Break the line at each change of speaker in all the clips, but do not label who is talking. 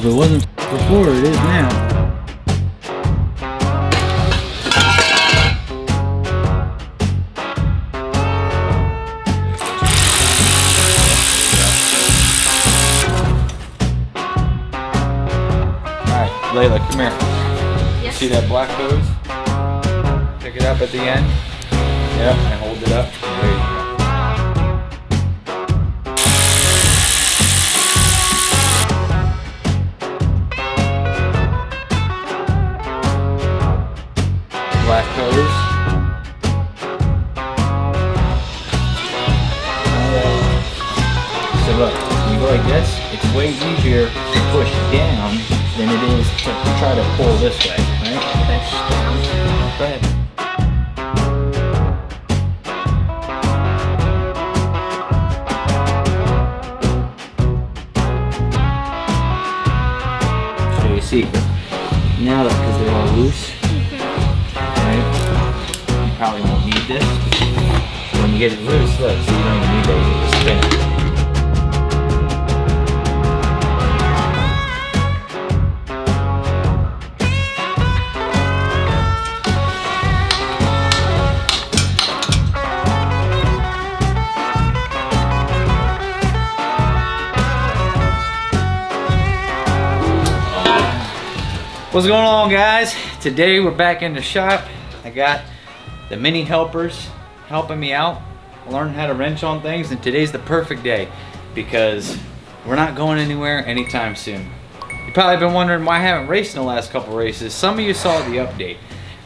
if it wasn't before, it is now. Alright, Layla, come here.
Yes.
See that black hose? Pick it up at the end. Yep, and hold it up. There you go. Black hose. So look, when you go like this, it's way easier to push down than it is to try to pull this way, right?
Push down.
Go ahead. So you see, now that because they're all loose, right? You probably won't need this. When you get it loose, look, so you don't even need those, you just spin it. What's going on, guys? Today we're back in the shop. I got the mini helpers helping me out, learning how to wrench on things, and today's the perfect day because we're not going anywhere anytime soon. You've probably been wondering why I haven't raced in the last couple races. Some of you saw the update.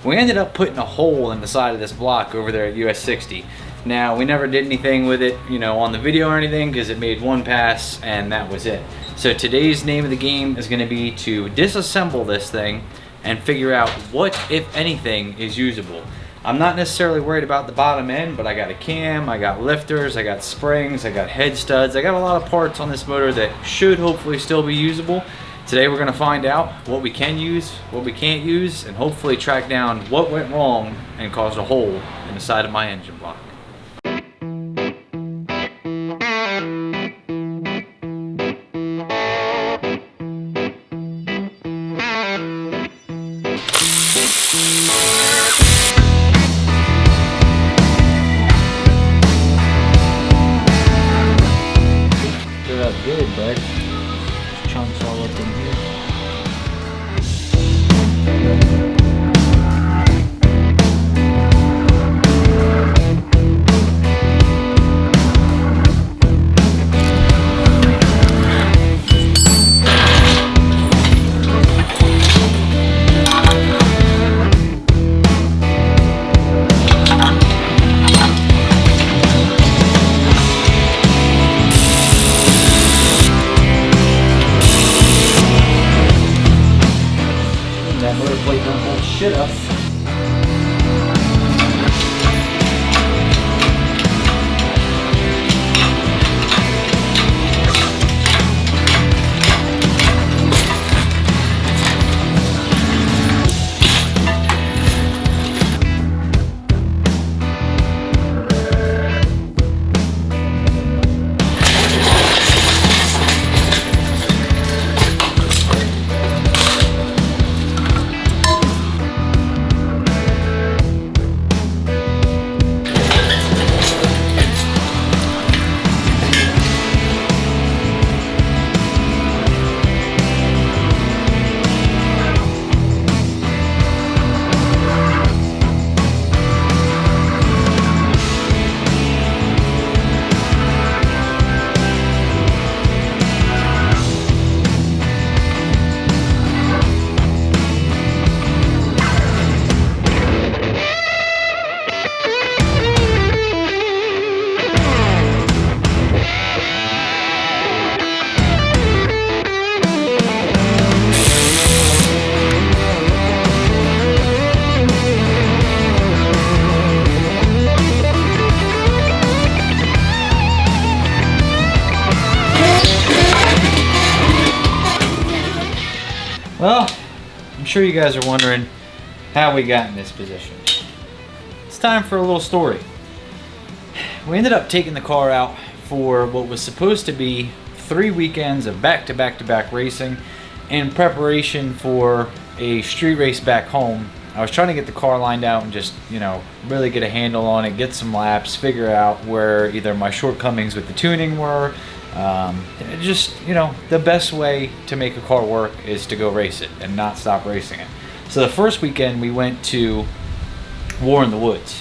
We ended up putting a hole in the side of this block over there at US 60. Now, we never did anything with it, you know, on the video or anything because it made one pass and that was it. So today's name of the game is going to be to disassemble this thing and figure out what, if anything, is usable. I'm not necessarily worried about the bottom end, but I got a cam, I got lifters, I got springs, I got head studs. I got a lot of parts on this motor that should hopefully still be usable. Today we're going to find out what we can use, what we can't use, and hopefully track down what went wrong and caused a hole in the side of my engine block. Good, bud. Chunks all up in here. Shit up. Well, I'm sure you guys are wondering how we got in this position. It's time for a little story. We ended up taking the car out for what was supposed to be 3 weekends of back-to-back-to-back racing, in preparation for a street race back home, I was trying to get the car lined out and just, you know, really get a handle on it, get some laps, figure out where either my shortcomings with the tuning were. Just, you know, the best way to make a car work is to go race it and not stop racing it. So the first weekend we went to War in the Woods.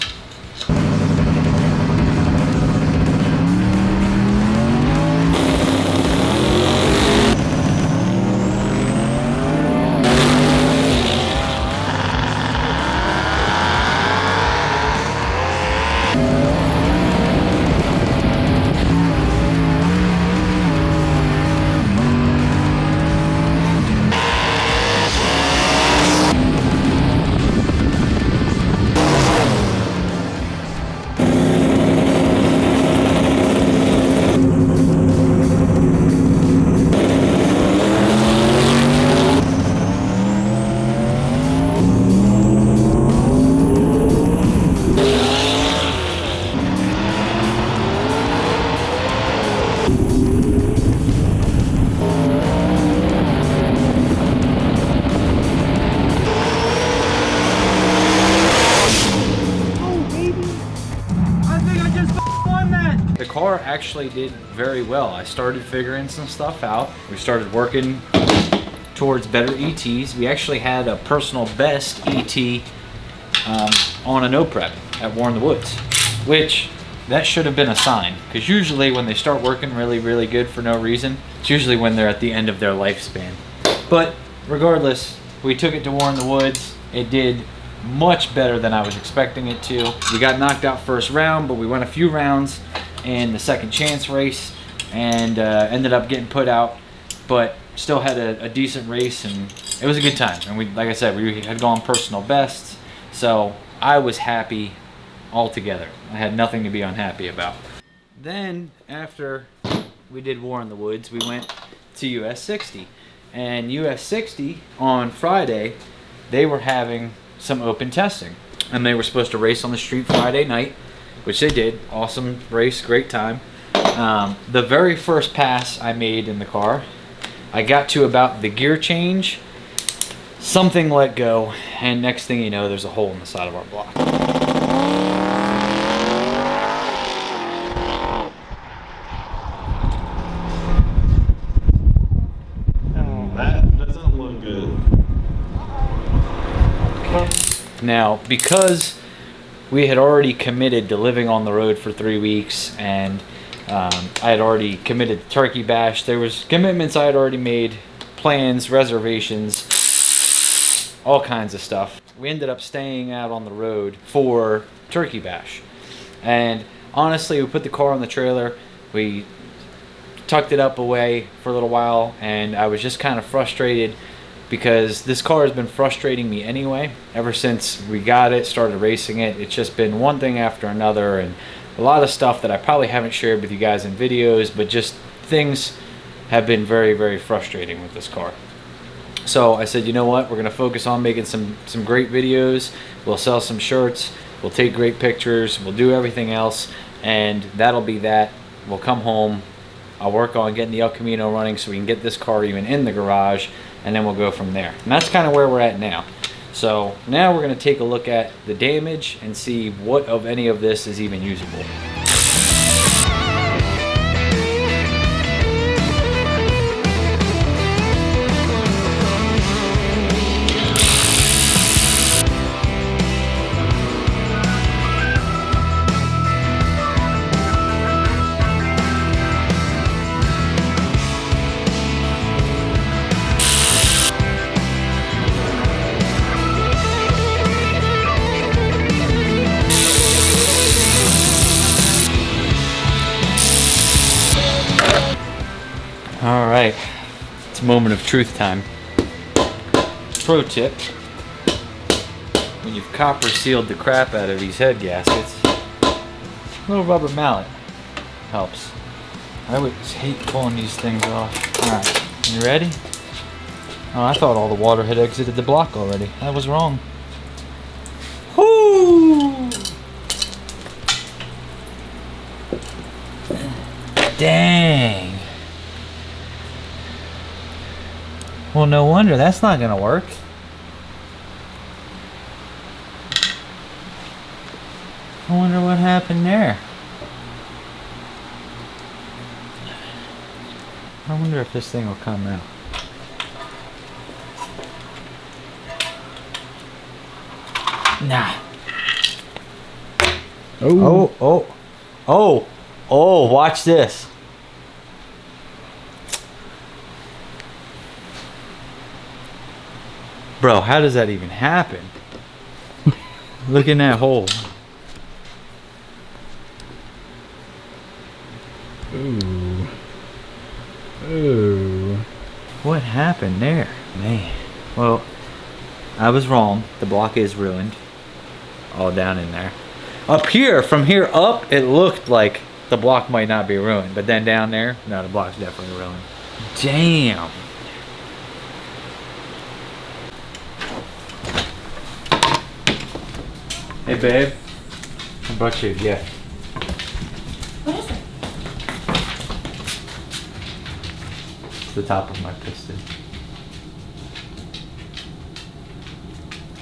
The car actually did very well. I started figuring some stuff out. We started working towards better ETs. We actually had a personal best ET on a no prep at War in the Woods, which that should have been a sign, because usually when they start working really good for no reason, it's usually when they're at the end of their lifespan. But regardless, we took it to War in the Woods. It did much better than I was expecting it to. We got knocked out first round, but we went a few rounds in the second chance race and ended up getting put out, but still had a decent race, and it was a good time. And we, like I said, we had gone personal bests, so I was happy altogether. I had nothing to be unhappy about. Then after we did War in the Woods, we went to US 60, and US 60 on Friday, they were having some open testing, and they were supposed to race on the street Friday night, which they did. Awesome race, great time. The very first pass I made in the car, I got to about the gear change, something let go, and next thing you know, there's a hole in the side of our block.
That doesn't look good.
Now, because we had already committed to living on the road for 3 weeks, and I had already committed to Turkey Bash, there was commitments I had already made, plans, reservations, all kinds of stuff. We ended up staying out on the road for Turkey Bash, and honestly, we put the car on the trailer, we tucked it up away for a little while, and I was just kind of frustrated because this car has been frustrating me anyway. Ever since we got it, started racing it, it's just been one thing after another, and a lot of stuff that I probably haven't shared with you guys in videos, but just things have been very frustrating with this car. So I said, you know what, we're gonna focus on making some great videos. We'll sell some shirts, we'll take great pictures, we'll do everything else, and that'll be that. We'll come home, I'll work on getting the El Camino running so we can get this car even in the garage, and then we'll go from there. And that's kind of where we're at now. So now we're going to take a look at the damage and see what of any of this is even usable. All right, it's a moment of truth time. Pro tip: when you've copper sealed the crap out of these head gaskets, a little rubber mallet helps. I would hate pulling these things off. All right, you ready? Oh, I thought all the water had exited the block already. I was wrong. Whoo! Dang. Well, no wonder. That's not gonna work. I wonder what happened there. I wonder if this thing will come out. Nah. Oh, watch this. Bro, how does that even happen? Look in that hole.
Ooh. Ooh.
What happened there? Man. Well, I was wrong. The block is ruined. All down in there. Up here, from here up, it looked like the block might not be ruined. But then down there, no, the block's definitely ruined. Damn. Hey, babe. I brought you a gift.
What is it?
It's the top of my piston.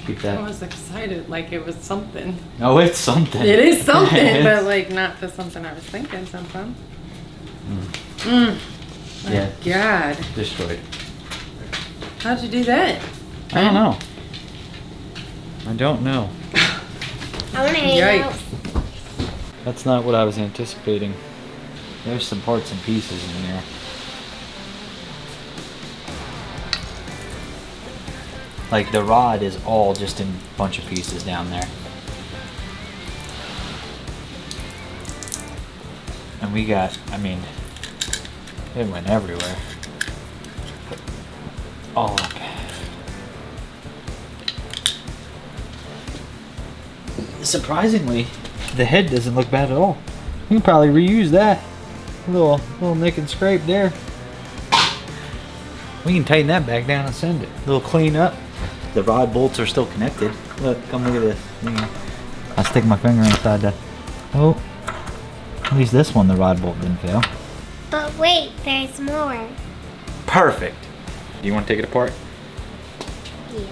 Keep that.
I was excited, like it was something.
Oh, it's something.
It is something,
It's-
but like not for something I was thinking something. My
Yeah.
God.
Destroyed.
How'd you do that?
I don't know. I don't know.
I want to hang out.
Yikes.
That's not what I was anticipating. There's some parts and pieces in there. Like the rod is all just in a bunch of pieces down there. And we got, I mean, it went everywhere. Oh, okay. Surprisingly, the head doesn't look bad at all. We can probably reuse that. Little nick and scrape there. We can tighten that back down and send it. A little clean up. The rod bolts are still connected. Look, come look at this. I'll stick my finger inside that. Oh, at least this one, the rod bolt didn't fail.
But wait, there's more.
Perfect. Do you want to take it apart?
Yes.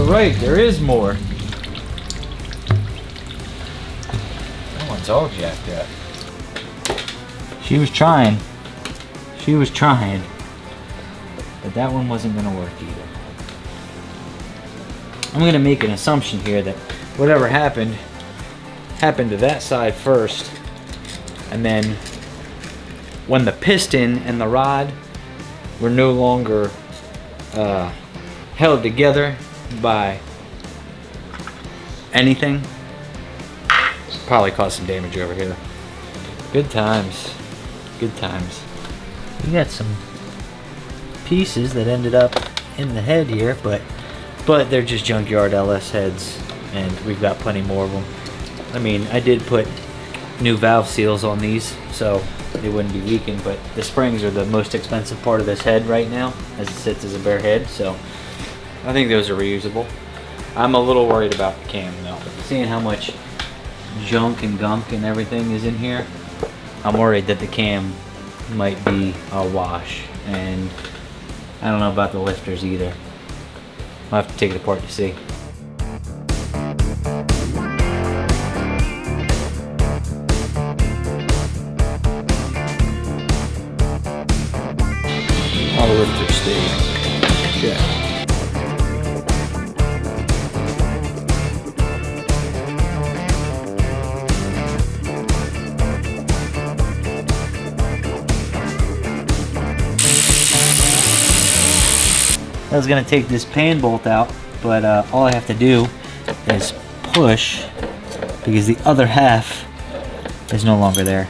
Right, there is more. That one's all jacked up. She was trying. But that one wasn't gonna work either. I'm gonna make an assumption here that whatever happened to that side first, and then when the piston and the rod were no longer held together by anything, probably caused some damage over here. Good times. Good times. We got some pieces that ended up in the head here, but they're just junkyard LS heads, and we've got plenty more of them. I mean, I did put new valve seals on these so they wouldn't be leaking, but the springs are the most expensive part of this head right now, as it sits as a bare head, so I think those are reusable. I'm a little worried about the cam though. Seeing how much junk and gunk and everything is in here, I'm worried that the cam might be a wash, and I don't know about the lifters either. I'll have to take it apart to see. All the lifters stayed. Check. I was gonna take this pan bolt out, but all I have to do is push because the other half is no longer there.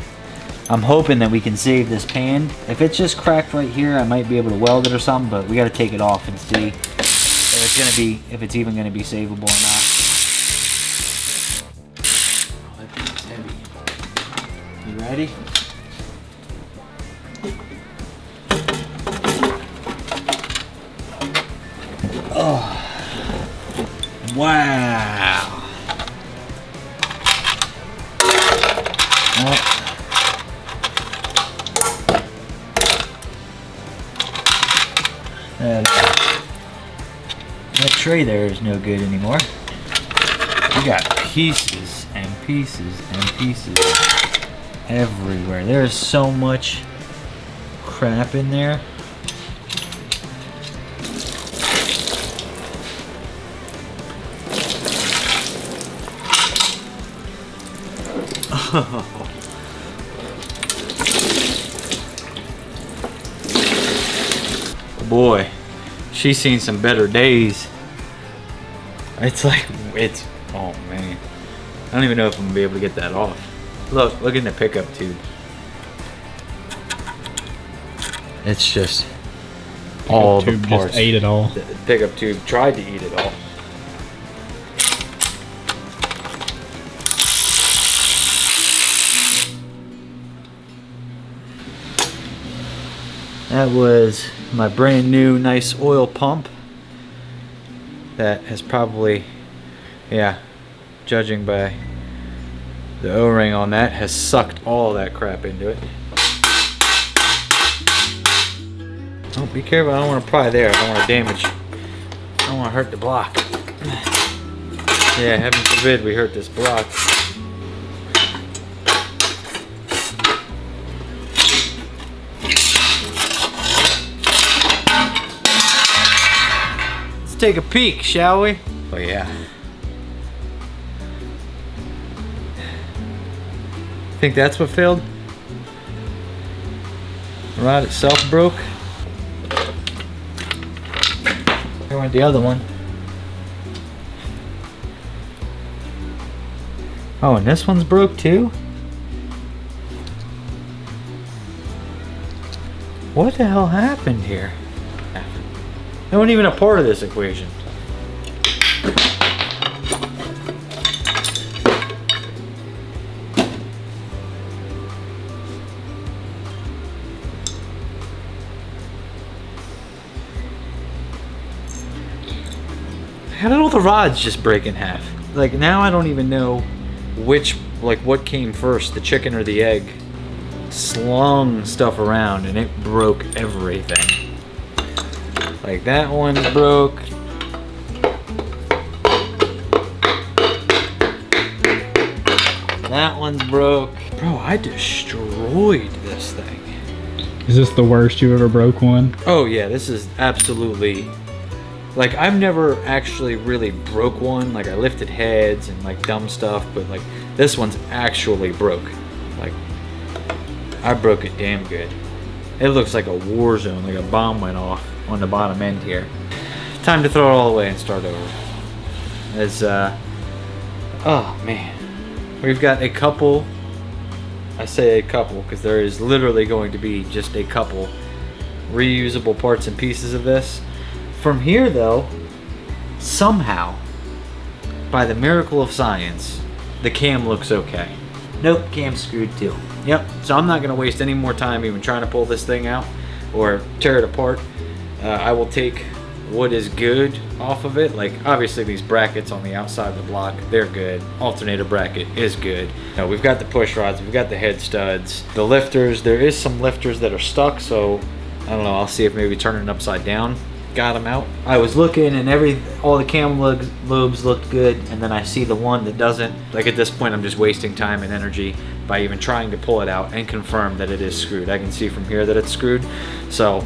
I'm hoping that we can save this pan. If it's just cracked right here, I might be able to weld it or something, but we gotta take it off and see if it's even gonna be savable or not. Oh, that thing's heavy. You ready? Oh. Wow. Oh. That tray there is no good anymore. We got pieces and pieces and pieces everywhere. There's so much crap in there. Boy, she's seen some better days. It's oh man. I don't even know if I'm gonna be able to get that off. Look in the pickup tube. It's just all the parts.
Just ate it all.
The pickup tube tried to eat it all. That was my brand new nice oil pump that has probably, yeah, judging by the O-ring on that, has sucked all that crap into it. Oh, be careful, I don't want to pry there. I don't want to damage, I don't want to hurt the block. Yeah, heaven forbid we hurt this block. Take a peek, shall we? Oh yeah. Think that's what failed? The rod itself broke. There went the other one. Oh, and this one's broke too? What the hell happened here? They weren't even a part of this equation. How did all the rods just break in half? Like now I don't even know which, like what came first, the chicken or the egg. Slung stuff around and it broke everything. Like that one broke. That one's broke. Bro, I destroyed this thing.
Is this the worst you ever broke one?
Oh yeah, this is absolutely, like I've never actually really broke one. Like I lifted heads and like dumb stuff, but like this one's actually broke. Like I broke it damn good. It looks like a war zone, like a bomb went off on the bottom end here. Time to throw it all away and start over. As oh man, we've got a couple, I say a couple because there is literally going to be just a couple reusable parts and pieces of this. From here though, somehow, by the miracle of science, the cam looks okay. Nope, cam's screwed too. Yep, so I'm not gonna waste any more time even trying to pull this thing out or tear it apart. I will take what is good off of it. Like obviously these brackets on the outside of the block, they're good. Alternator bracket is good. Now, we've got the push rods, we've got the head studs. The lifters, there is some lifters that are stuck, so I don't know, I'll see if maybe turning it upside down got them out. I was looking and all the cam lobes looked good, and then I see the one that doesn't. Like at this point I'm just wasting time and energy by even trying to pull it out and confirm that it is screwed. I can see from here that it's screwed. So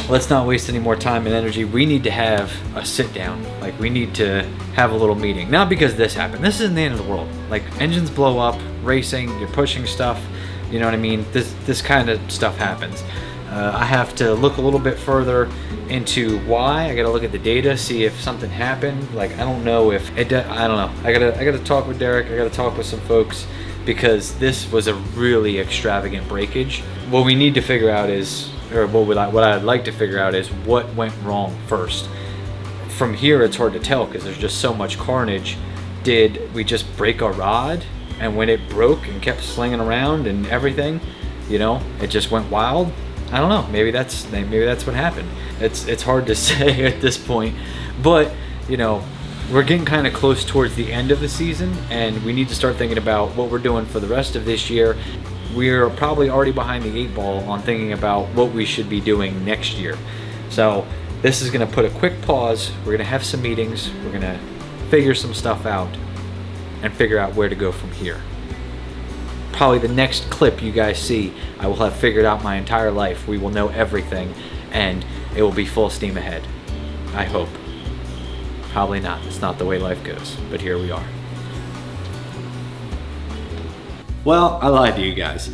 let's not waste any more time and energy. We need to have a sit down. Like we need to have a little meeting. Not because this happened. This isn't the end of the world. Like engines blow up, racing, you're pushing stuff. You know what I mean? This kind of stuff happens. I have to look a little bit further into why. I gotta look at the data, see if something happened. Like, I don't know if it, I don't know. I gotta talk with Derek, I gotta talk with some folks, because this was a really extravagant breakage. What we need to figure out is, or what I'd like to figure out is what went wrong first. From here, it's hard to tell because there's just so much carnage. Did we just break a rod, and when it broke and kept slinging around and everything, you know, it just went wild? I don't know. Maybe that's what happened. It's hard to say at this point, but you know, we're getting kind of close towards the end of the season, and we need to start thinking about what we're doing for the rest of this year. We're probably already behind the 8 ball on thinking about what we should be doing next year. So this is going to put a quick pause. We're going to have some meetings. We're going to figure some stuff out and figure out where to go from here. Probably the next clip you guys see, I will have figured out my entire life. We will know everything, and it will be full steam ahead. I hope. Probably not. It's not the way life goes, but here we are. Well, I lied to you guys.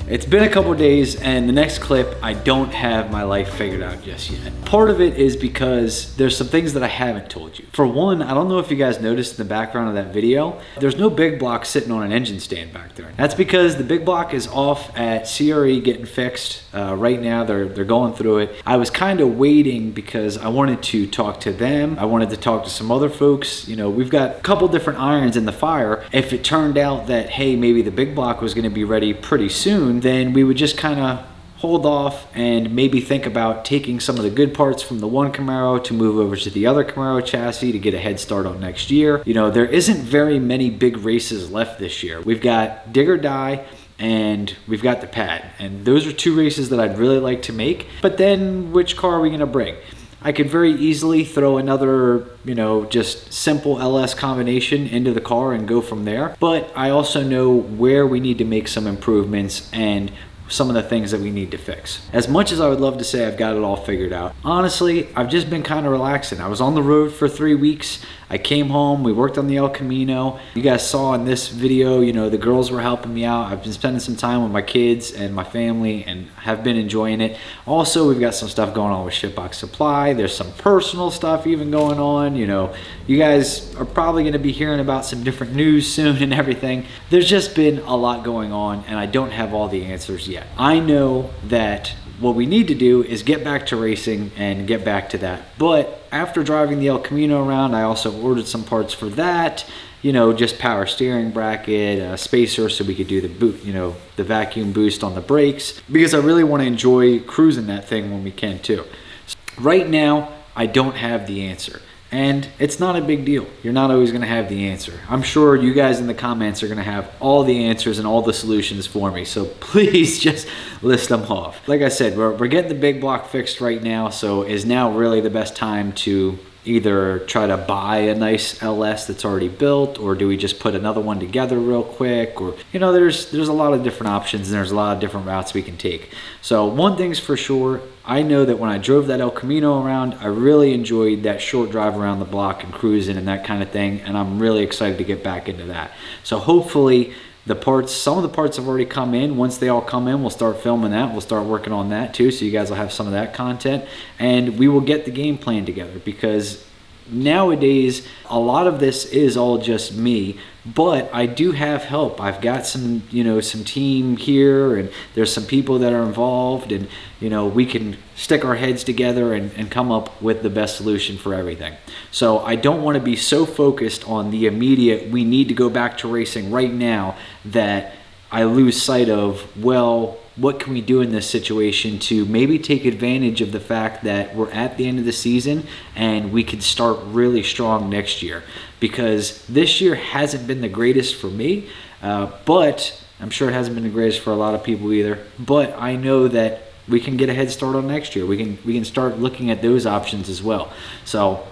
It's been a couple days, and the next clip, I don't have my life figured out just yet. Part of it is because there's some things that I haven't told you. For one, I don't know if you guys noticed in the background of that video, there's no big block sitting on an engine stand back there. That's because the big block is off at CRE getting fixed. Right now, they're going through it. I was kind of waiting because I wanted to talk to them. I wanted to talk to some other folks. You know, we've got a couple different irons in the fire. If it turned out that, hey, maybe the big block was gonna be ready pretty soon, then we would just kind of hold off and maybe think about taking some of the good parts from the one Camaro to move over to the other Camaro chassis to get a head start on next year. You know, there isn't very many big races left this year. We've got Dig or Die, and we've got the pad, and those are 2 races that I'd really like to make. But then which car are we gonna bring? I could very easily throw another, you know, just simple LS combination into the car and go from there. But I also know where we need to make some improvements and some of the things that we need to fix. As much as I would love to say I've got it all figured out, honestly, I've just been kind of relaxing. I was on the road for 3 weeks. I came home, we worked on the El Camino. You guys saw in this video, you know, the girls were helping me out. I've been spending some time with my kids and my family and have been enjoying it. Also, we've got some stuff going on with SHITBOX Supply. There's some personal stuff even going on. You know, you guys are probably gonna be hearing about some different news soon and everything. There's just been a lot going on, and I don't have all the answers yet. I know that what we need to do is get back to racing and get back to that. But after driving the El Camino around, I also ordered some parts for that. You know, just power steering bracket, a spacer so we could do the boot, you know, the vacuum boost on the brakes, because I really want to enjoy cruising that thing when we can too. So right now, I don't have the answer. And it's not a big deal. You're not always going to have the answer. I'm sure you guys in the comments are going to have all the answers and all the solutions for me. So please just list them off. Like I said, we're getting the big block fixed right now. So is now really the best time to either try to buy a nice LS that's already built, or do we just put another one together real quick? Or, you know, there's a lot of different options, and there's a lot of different routes we can take. So one thing's for sure, I know that when I drove that El Camino around, I really enjoyed that short drive around the block and cruising and that kind of thing, and I'm really excited to get back into that. So hopefully the parts, some of the parts have already come in. Once they all come in, we'll start filming that. We'll start working on that too, so you guys will have some of that content, and we will get the game plan together, because nowadays a lot of this is all just me, but I do have help. I've got some, you know, some team here, and there's some people that are involved, and you know, we can stick our heads together and come up with the best solution for everything. So I don't want to be so focused on the immediate, we need to go back to racing right now, that I lose sight of, well, what can we do in this situation to maybe take advantage of the fact that we're at the end of the season and we could start really strong next year. Because this year hasn't been the greatest for me, but I'm sure it hasn't been the greatest for a lot of people either. But I know that we can get a head start on next year. We can start looking at those options as well. So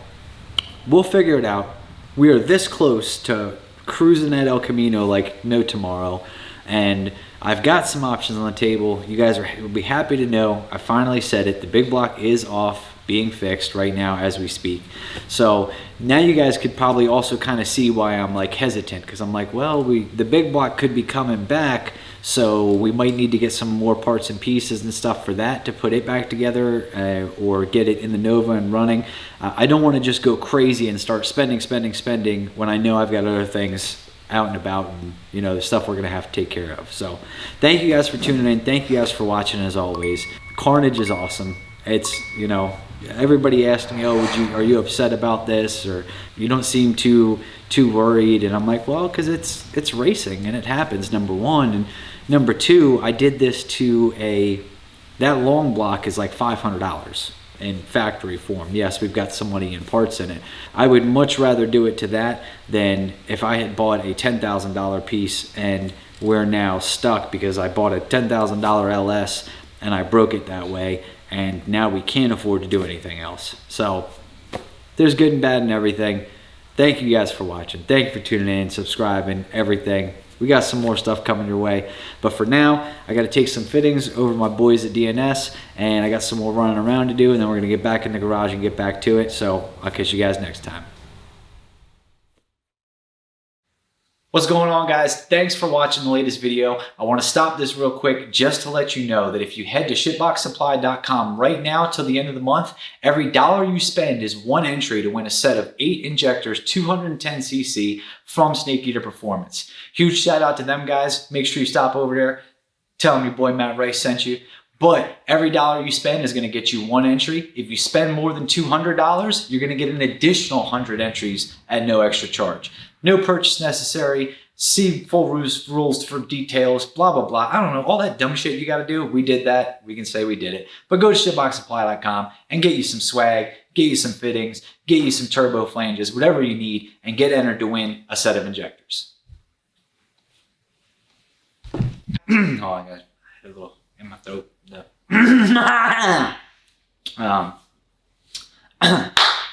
we'll figure it out. We are this close to cruising that El Camino like no tomorrow, and I've got some options on the table. You guys will be happy to know I finally said it. The big block is off, being fixed right now as we speak. So now you guys could probably also kind of see why I'm like hesitant, because I'm like, well, the big block could be coming back So we might need to get some more parts and pieces and stuff for that to put it back together, or get it in the Nova and running. I don't want to just go crazy and start spending when I know I've got other things out and about, and you know, the stuff we're gonna have to take care of. So thank you guys for tuning in. Thank you guys for watching. As always, Carnage is awesome. It's, you know, everybody asked me, oh, are you upset about this, or you don't seem too worried, and I'm like, well, because it's racing and it happens, number one, and number two, I did this to that long block is like $500 in factory form. Yes, we've got some money in parts in it. I would much rather do it to that than if I had bought a $10,000 piece and we're now stuck because I bought a $10,000 LS and I broke it that way, and now we can't afford to do anything else. So there's good and bad in everything. Thank you guys for watching. Thank you for tuning in, subscribing, everything. We got some more stuff coming your way. But for now, I got to take some fittings over to my boys at DNS, and I got some more running around to do, and then we're going to get back in the garage and get back to it. So I'll catch you guys next time. What's going on, guys? Thanks for watching the latest video. I want to stop this real quick just to let you know that if you head to SHITBOXSupply.com right now till the end of the month, every $1 you spend is one entry to win a set of 8 injectors, 210cc from Snake Eater Performance. Huge shout out to them, guys. Make sure you stop over there. Tell them your boy Matt Ryce sent you. But every $1 you spend is going to get you one entry. If you spend more than $200, you're going to get an additional 100 entries at no extra charge. No purchase necessary. See full rules for details, blah, blah, blah. I don't know, all that dumb shit you got to do. We did that. We can say we did it. But go to SHITBOXSupply.com and get you some swag, get you some fittings, get you some turbo flanges, whatever you need, and get entered to win a set of injectors. Oh, I got a little in my throat.